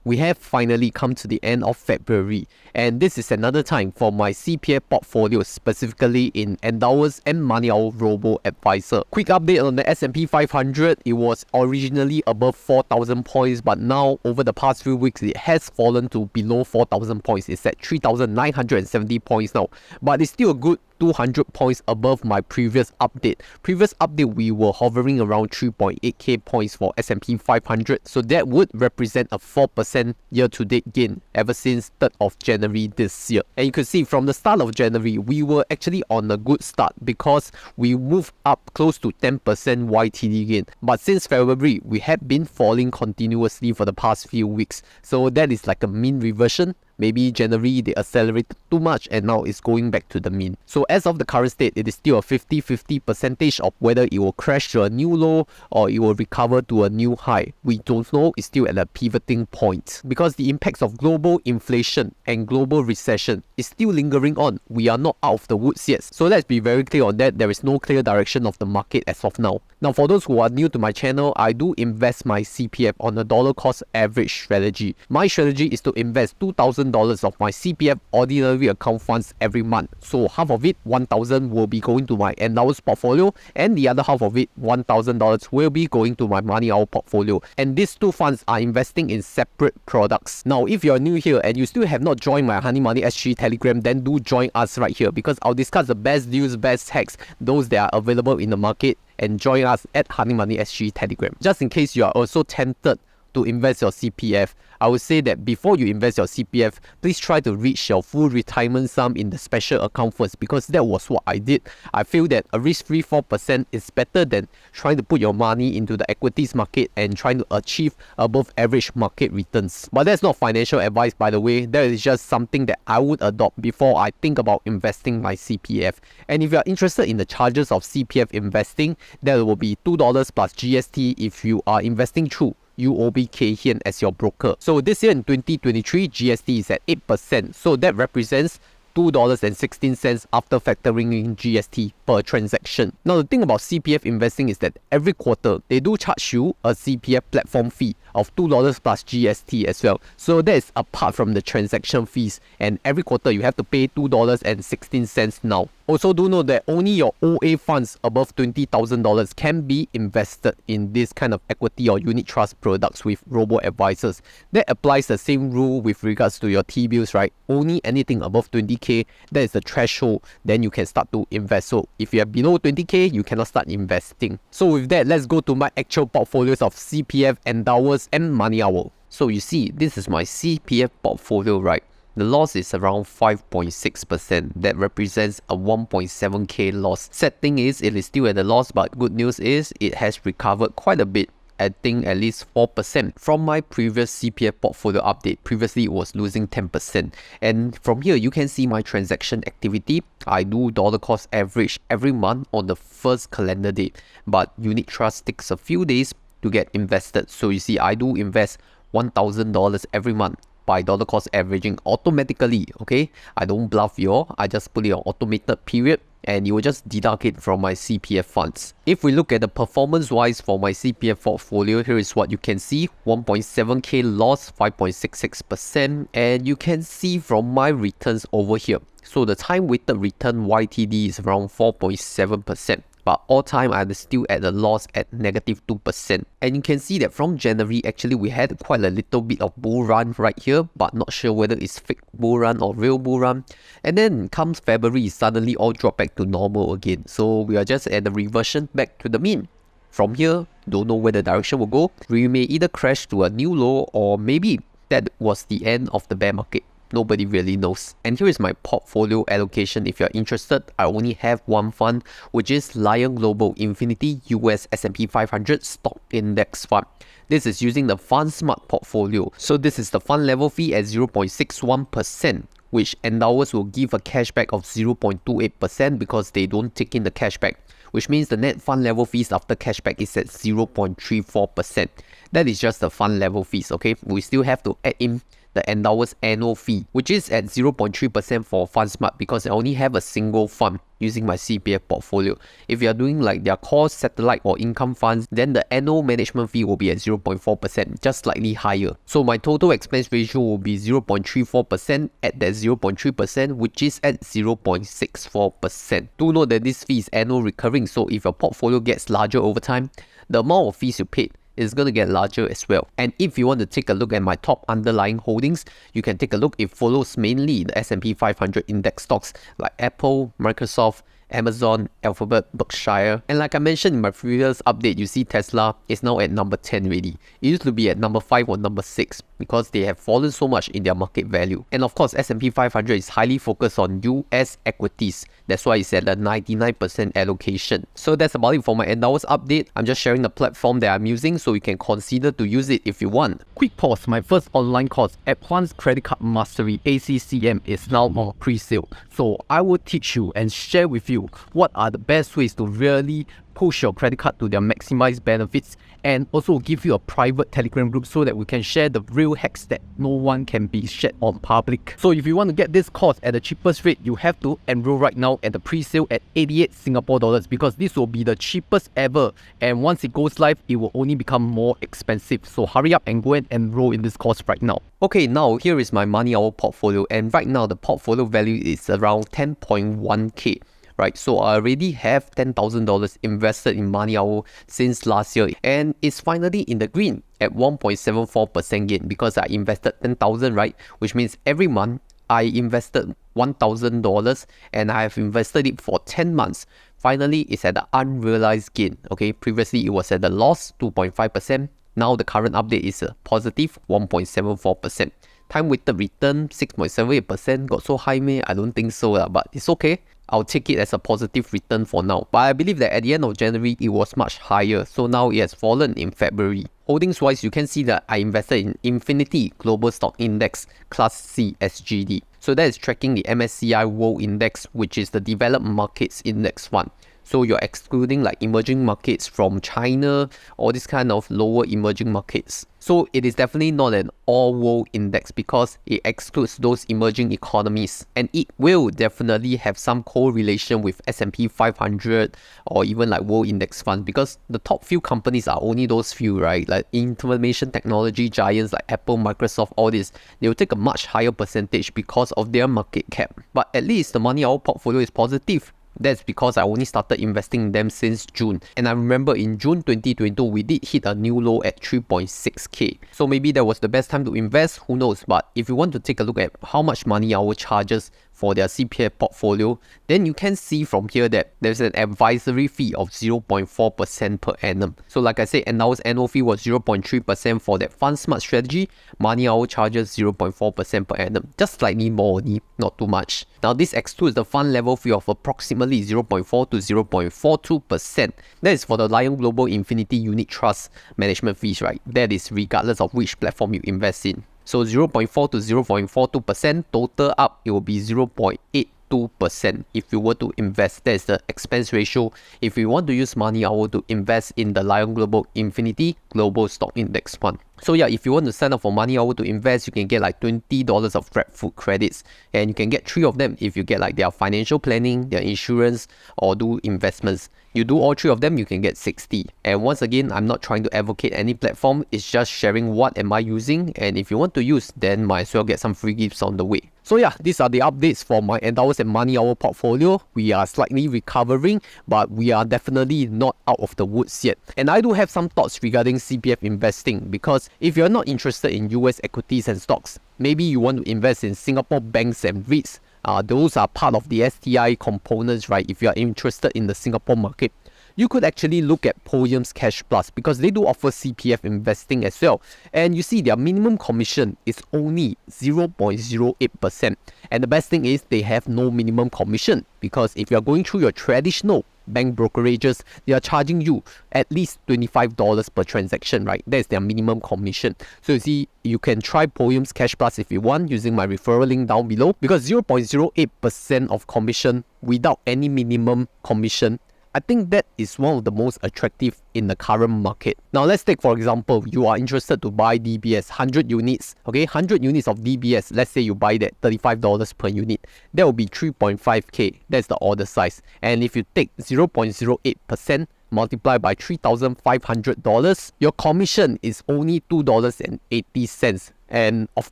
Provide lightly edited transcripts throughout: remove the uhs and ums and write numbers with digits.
We have finally come to the end of February, and this is another time for my CPF portfolio, specifically in Endowus and MoneyOwl ROBO-ADVISORS. Quick update on the S&P 500. It was originally above 4,000 points, but now over the past few weeks it has fallen to below 4,000 points. It's at 3,970 points now, but it's still a good 200 points above my previous update. Previous update, we were hovering around 3.8k points for S&P 500, so that would represent a 4% year-to-date gain ever since 3rd of January this year. And you can see from the start of January, we were actually on a good start because we moved up close to 10% YTD gain. But since February, we have been falling continuously for the past few weeks, so that is like a mean reversion. Maybe January they accelerated too much and now it's going back to the mean. So as of the current state, it is still a 50-50 percentage of whether it will crash to a new low or it will recover to a new high. We don't know. It's still at a pivoting point because the impacts of global inflation and global recession is still lingering on. We are not out of the woods yet. So let's be very clear on that. There is no clear direction of the market as of now. Now, for those who are new to my channel, I do invest my CPF on a dollar cost average strategy. My strategy is to invest $2,000 of my CPF ordinary account funds every month. So half of it, $1,000, will be going to my Endowus portfolio, and the other half of it, $1,000, will be going to my MoneyOwl portfolio. And these two funds are investing in separate products. Now, if you're new here and you still have not joined my Honey Money SG Telegram, then do join us right here because I'll discuss the best deals, best hacks, those that are available in the market, and join us at Honey Money SG Telegram. Just in case you are also tempted to invest your CPF, I would say that before you invest your CPF, please try to reach your full retirement sum in the special account first, because that was what I did. I feel that a risk-free 4% is better than trying to put your money into the equities market and trying to achieve above average market returns. But that's not financial advice, by the way. That is just something that I would adopt before I think about investing my CPF. And if you are interested in the charges of CPF investing, that will be $2 plus GST if you are investing through UOB Kay Hian as your broker. So this year in 2023, GST is at 8%. So that represents $2.16 after factoring in GST per transaction. Now, the thing about CPF investing is that every quarter, they do charge you a CPF platform fee of $2 plus GST as well. So that is apart from the transaction fees. And every quarter, you have to pay $2.16 now. Also, do know that only your OA funds above $20,000 can be invested in this kind of equity or unit trust products with robo-advisors. That applies the same rule with regards to your T-bills, right? Only anything above 20k, that is the threshold, then you can start to invest. So if you are below 20k, you cannot start investing. So with that, let's go to my actual portfolios of CPF, Endowus, and MoneyOwl. So you see, this is my CPF portfolio, right? The loss is around 5.6%. That represents a 1.7k loss. Sad thing is, it is still at a loss, but good news is it has recovered quite a bit. I think at least 4% from my previous CPF portfolio update. Previously, it was losing 10%. And from here, you can see my transaction activity. I do dollar cost average every month on the first calendar day, but unit trust takes a few days to get invested. So you see, I do invest $1,000 every month by dollar cost averaging automatically. Okay, I don't bluff you all. I just put it on automated period, and you will just deduct it from my CPF funds. If we look at the performance wise for my CPF portfolio, here is what you can see: 1.7k loss, 5.66%, and you can see from my returns over here. So the time weighted return YTD is around 4.7%. But all time I'm still at a loss at negative 2%. And you can see that from January, actually we had quite a little bit of bull run right here, but not sure whether it's fake bull run or real bull run. And then comes February, suddenly all drop back to normal again. So we are just at the reversion back to the mean. From here, don't know where the direction will go. We may either crash to a new low, or maybe that was the end of the bear market. Nobody really knows. And here is my portfolio allocation. If you're interested, I only have one fund, which is Lion Global Infinity US S&P 500 Stock Index Fund. This is using the FundSmart portfolio. So this is the fund level fee at 0.61%, which Endowus will give a cashback of 0.28% because they don't take in the cashback, which means the net fund level fees after cashback is at 0.34%. That is just the fund level fees, okay? We still have to add in the Endowus annual fee, which is at 0.3% for FundSmart because I only have a single fund using my CPF portfolio. If you are doing like their core satellite or income funds, then the annual management fee will be at 0.4%, just slightly higher. So my total expense ratio will be 0.34% at that 0.3%, which is at 0.64%. Do note that this fee is annual recurring, so if your portfolio gets larger over time, the amount of fees you paid is going to get larger as well. And if you want to take a look at my top underlying holdings, you can take a look. It follows mainly the S&P 500 index stocks like Apple, Microsoft, Amazon, Alphabet, Berkshire. And like I mentioned in my previous update, you see Tesla is now at number 10 already. It used to be at number 5 or number 6 because they have fallen so much in their market value. And of course, S&P 500 is highly focused on US equities. That's why it's at a 99% allocation. So that's about it for my Endowus update. I'm just sharing the platform that I'm using so you can consider to use it if you want. Quick pause, my first online course, Advanced Credit Card Mastery ACCM, is now on pre-sale. So I will teach you and share with you what are the best ways to really push your credit card to their maximized benefits, and also give you a private Telegram group so that we can share the real hacks that no one can be shared on public. So if you want to get this course at the cheapest rate, you have to enroll right now at the pre-sale at 88 Singapore dollars because this will be the cheapest ever, and once it goes live, it will only become more expensive. So hurry up and go and enroll in this course right now. Okay, now here is my MoneyOwl portfolio, and right now the portfolio value is around 10.1k. Right, so I already have $10,000 invested in MoneyOwl since last year, and it's finally in the green at 1.74% gain because I invested 10,000, right? Which means every month I invested $1,000 and I have invested it for 10 months. Finally, it's at the unrealized gain. Okay, previously it was at the loss 2.5%. Now the current update is a positive 1.74%. Time weighted return 6.78%. Got so high, meh? I don't think so, but it's okay. I'll take it as a positive return for now. But I believe that at the end of January, it was much higher. So now it has fallen in February. Holdings wise, you can see that I invested in Infinity Global Stock Index Class C SGD. So that is tracking the MSCI World Index, which is the developed markets index fund. So you're excluding like emerging markets from China or this kind of lower emerging markets. So it is definitely not an all-world index because it excludes those emerging economies, and it will definitely have some correlation with S&P 500 or even like world index funds because the top few companies are only those few, right? Like information technology giants like Apple, Microsoft, all this, they will take a much higher percentage because of their market cap. But at least the MoneyOwl portfolio is positive. That's because I only started investing in them since June. And I remember in June 2022, we did hit a new low at 3.6k. So maybe that was the best time to invest, who knows. But if you want to take a look at how much MoneyOwl charges for their CPF portfolio, then you can see from here that there's an advisory fee of 0.4% per annum. So like I said, Endowus annual fee was 0.3% for that FundSmart strategy. MoneyOwl charges 0.4% per annum, just slightly more only, not too much. Now this excludes the fund level fee of approximately 0.4 to 0.42%. That is for the Lion Global Infinity Unit Trust management fees, right? That is regardless of which platform you invest in. So 0.4 to 0.42%, total up, it will be 0.82% if you were to invest. That is the expense ratio if you want to use MoneyOwl to invest in the Lion Global Infinity Global Stock Index Fund. So yeah, if you want to sign up for MoneyOwl to invest, you can get like $20 of GrabFood credits, and you can get 3 of them if you get like their financial planning, their insurance, or do investments. You do all 3 of them, you can get 60. And once again, I'm not trying to advocate any platform, it's just sharing what am I using, and if you want to use, then might as well get some free gifts on the way. So yeah, these are the updates for my Endowus and MoneyOwl portfolio. We are slightly recovering, but we are definitely not out of the woods yet. And I do have some thoughts regarding CPF investing, because if you're not interested in US equities and stocks, maybe you want to invest in Singapore banks and REITs. Those are part of the STI components, right? If you are interested in the Singapore market, you could actually look at POEM's Cash Plus because they do offer CPF investing as well. And you see their minimum commission is only 0.08%. And the best thing is they have no minimum commission, because if you're going through your traditional bank brokerages, they are charging you at least $25 per transaction, right? That's their minimum commission. So you see, you can try POEM's Cash Plus if you want using my referral link down below, because 0.08% of commission without any minimum commission, I think that is one of the most attractive in the current market. Now let's take for example, you are interested to buy DBS 100 units, okay, 100 units of DBS, let's say you buy that $35 per unit, that will be 3.5k, that's the order size. And if you take 0.08% multiplied by $3,500, your commission is only $2.80. And of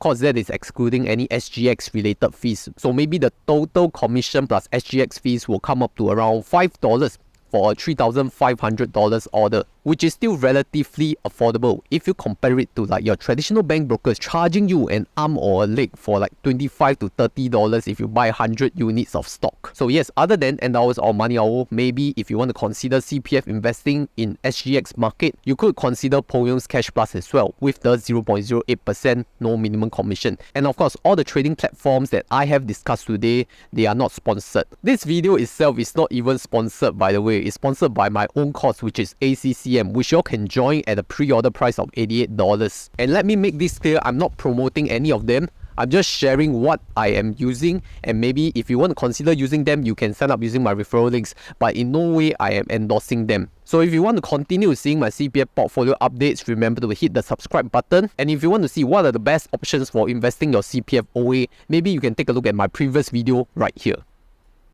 course, that is excluding any SGX related fees. So maybe the total commission plus SGX fees will come up to around $5 for a $3,500 order, which is still relatively affordable if you compare it to like your traditional bank brokers charging you an arm or a leg for like $25 to $30 if you buy 100 units of stock. So yes, other than Endowus or MoneyOwl, maybe if you want to consider CPF investing in SGX market, you could consider POEMS Cash Plus as well with the 0.08% no minimum commission. And of course, all the trading platforms that I have discussed today, they are not sponsored. This video itself is not even sponsored, by the way. It's sponsored by my own course, which is ACCM, which you can join at a pre-order price of $88. And let me make this clear, I'm not promoting any of them. I'm just sharing what I am using, and maybe if you want to consider using them, you can sign up using my referral links, but in no way I am endorsing them. So if you want to continue seeing my CPF portfolio updates, remember to hit the subscribe button. And if you want to see what are the best options for investing your CPF OA, maybe you can take a look at my previous video right here.